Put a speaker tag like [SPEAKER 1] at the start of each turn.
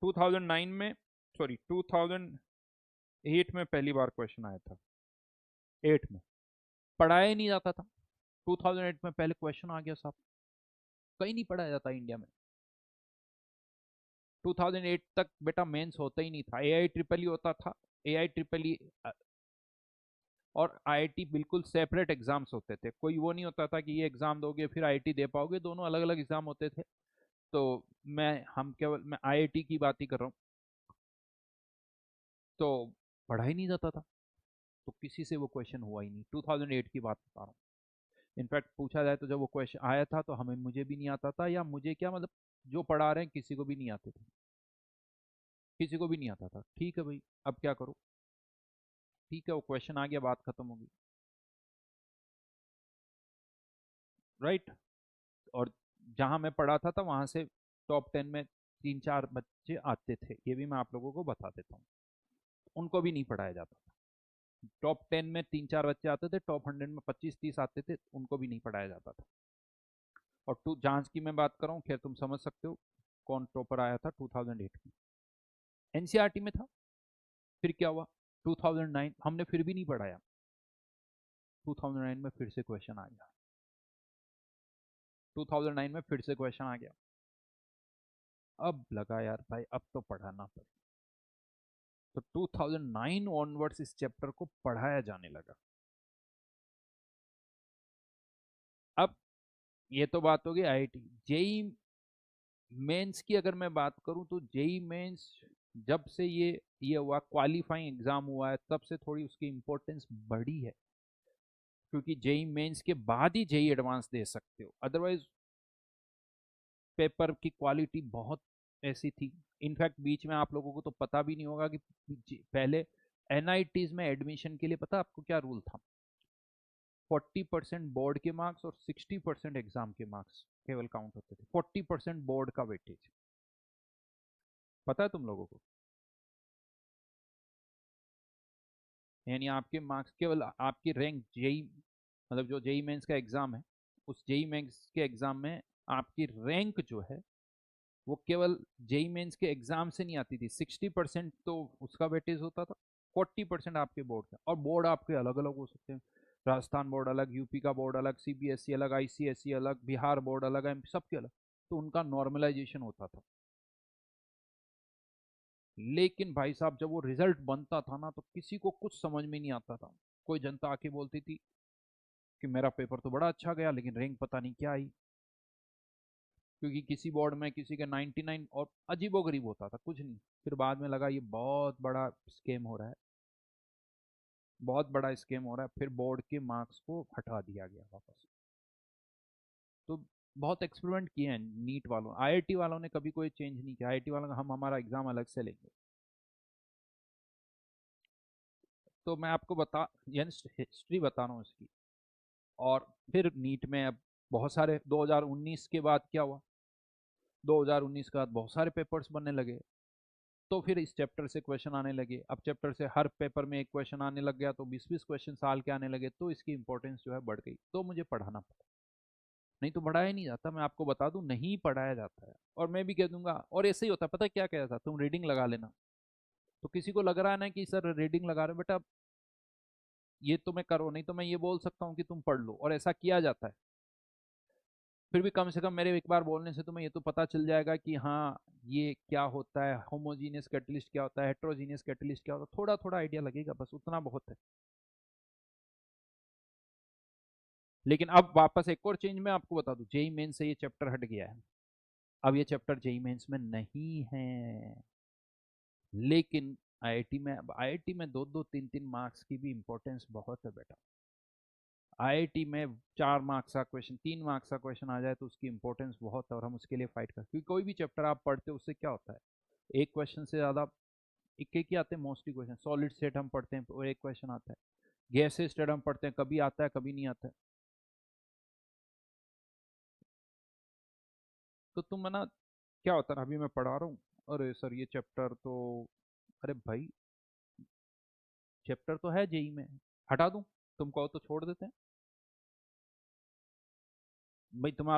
[SPEAKER 1] 2009 में, सॉरी 2008 में पहली बार क्वेश्चन आया था। 8 में पढ़ाया ही नहीं जाता था। 2008 में पहले क्वेश्चन आ गया साहब। कहीं नहीं पढ़ाया जाता इंडिया में। 2008 तक बेटा मेंस होता ही नहीं था। एआई ट्रिपल ई होता था। एआई ट्रिपल ई और आईआईटी बिल्कुल सेपरेट एग्जाम्स होते थे। कोई वो नहीं होता था कि ये एग्जाम दोगे फिर आईआईटी दे पाओगे, दोनों अलग अलग एग्जाम होते थे। तो मैं आईआईटी की बात ही कर रहा हूँ। तो पढ़ा ही नहीं जाता था, तो किसी से वो क्वेश्चन हुआ ही नहीं। 2008 की बात बता रहा हूँ। इनफैक्ट पूछा जाए तो जब वो क्वेश्चन आया था तो मुझे भी नहीं आता था, या मुझे क्या मतलब, जो पढ़ा रहे हैं किसी को भी नहीं आते थे। किसी को भी नहीं आता था। ठीक है भाई, अब क्या करो। ठीक है, वो क्वेश्चन आ गया, बात खत्म होगी। राइट। और जहां मैं पढ़ा था वहां से टॉप 10 में 3-4 बच्चे आते थे, ये भी मैं आप लोगों को बता देता हूँ। उनको भी नहीं पढ़ाया जाता था। टॉप 10 में 3-4 बच्चे आते थे, टॉप 100 में 25-30 आते थे, उनको भी नहीं पढ़ाया जाता था। और टू जांच की मैं बात कर रहा हूँ, खैर तुम समझ सकते हो कौन टॉपर आया था 2008 में। एनसीईआरटी में था। फिर क्या हुआ, 2009 हमने फिर भी नहीं पढ़ाया। 2009 में फिर से क्वेश्चन आ गया। 2009 में फिर से क्वेश्चन आ गया। अब लगा यार भाई अब तो पढ़ाना पड़ेगा। तो 2009 ऑनवर्ड्स इस चैप्टर को पढ़ाया जाने लगा। अब ये तो बात होगी आईआईटी। जेई मेंस की अगर मैं बात करूं तो जेई मेंस जब से ये हुआ, क्वालिफाइंग एग्जाम हुआ है, तब से थोड़ी उसकी इंपॉर्टेंस बढ़ी है। क्योंकि जेई मेंस के बाद ही जेई एडवांस दे सकते हो, अदरवाइज पेपर की क्वालिटी बहुत ऐसी थी। इनफैक्ट बीच में आप लोगों को तो पता भी नहीं होगा कि पहले एनआईटीज में एडमिशन के लिए पता आपको क्या रूल था। 40% बोर्ड के मार्क्स और 60% एग्जाम के मार्क्स केवल काउंट होते थे। 40% बोर्ड का वेटेज, पता है तुम लोगों को? यानी आपके मार्क्स केवल आपकी रैंक जेई, मतलब जो जेई मेंस का एग्जाम है, उस जेई मेंस के एग्जाम में आपकी रैंक जो है वो केवल जेई मेंस के एग्जाम से नहीं आती थी। 60% तो उसका वेटेज होता था, 40% आपके बोर्ड का। और बोर्ड आपके अलग अलग हो सकते हैं। राजस्थान बोर्ड अलग, यूपी का बोर्ड अलग, सीबीएसई अलग, आईसीएसई अलग, बिहार बोर्ड अलग, एमपी सबके अलग। तो उनका नॉर्मलाइजेशन होता था। लेकिन भाई साहब जब वो रिजल्ट बनता था ना, तो किसी को कुछ समझ में नहीं आता था। कोई जनता आके बोलती थी कि मेरा पेपर तो बड़ा अच्छा गया लेकिन रैंक पता नहीं क्या आई। क्योंकि किसी बोर्ड में किसी का 99 और अजीबोगरीब होता था, कुछ नहीं। फिर बाद में लगा ये बहुत बड़ा स्कैम हो रहा है, बहुत बड़ा स्कैम हो रहा है। फिर बोर्ड के मार्क्स को हटा दिया गया वापस। तो बहुत एक्सपेरिमेंट किए हैं नीट वालों, आईआईटी वालों ने कभी कोई चेंज नहीं किया। आईआईटी वालों का हम हमारा एग्जाम अलग से लेंगे। तो मैं आपको बता हिस्ट्री बता रहा हूँ इसकी। और फिर नीट में अब बहुत सारे 2019 के बाद क्या हुआ, 2019 के बाद बहुत सारे पेपर्स बनने लगे। तो फिर इस चैप्टर से क्वेश्चन आने लगे। अब चैप्टर से हर पेपर में एक क्वेश्चन आने लग गया, तो 20-20 क्वेश्चन साल के आने लगे। तो इसकी इंपॉर्टेंस जो है बढ़ गई, तो मुझे पढ़ाना पड़ा। नहीं तो पढ़ाया नहीं जाता, मैं आपको बता दूं, नहीं पढ़ाया जाता है। और मैं भी कह दूंगा, और ऐसे ही होता है, पता है क्या कह था, तुम रीडिंग लगा लेना। तो किसी को लग रहा है ना कि सर रीडिंग लगा रहे हो बेटा, ये तुम्हें करो, नहीं तो मैं ये बोल सकता हूँ कि तुम पढ़ लो, और ऐसा किया जाता है। फिर भी कम से कम मेरे एक बार बोलने से तुम्हें ये तो पता चल जाएगा कि हाँ ये क्या होता है, होमोजीनियस कैटलिस्ट क्या होता है, हेट्रोजीनियस कैटलिस्ट क्या होता है, थोड़ा थोड़ा आइडिया लगेगा, बस उतना बहुत है। लेकिन अब वापस एक और चेंज मैं आपको बता दूं, जेई मेन से ये चैप्टर हट गया है। अब ये चैप्टर जेई मेंस में नहीं है। लेकिन आईआईटी में, अब आईआईटी में 2-2 3-3 मार्क्स की भी इंपॉर्टेंस बहुत है बेटा। आईआईटी में 4 मार्क्स का क्वेश्चन, 3 मार्क्स का क्वेश्चन आ जाए तो उसकी इंपॉर्टेंस बहुत है, और हम उसके लिए फाइट करते हैं। क्योंकि कोई भी चैप्टर आप पढ़ते हो उससे क्या होता है, एक क्वेश्चन से ज्यादा एक एक ही आते हैं मोस्टली क्वेश्चन। सॉलिड स्टेट हम पढ़ते हैं और एक क्वेश्चन आता है, गैसेस स्टेट हम पढ़ते हैं, कभी आता है कभी नहीं आता है। तो तुम ना, क्या होता है ना, अभी मैं पढ़ा रहा हूँ, अरे सर ये चैप्टर तो, अरे भाई चैप्टर तो है जेई में, हटा दूं? तुम कहो तो छोड़ देते हैं भाई। तुम्हारा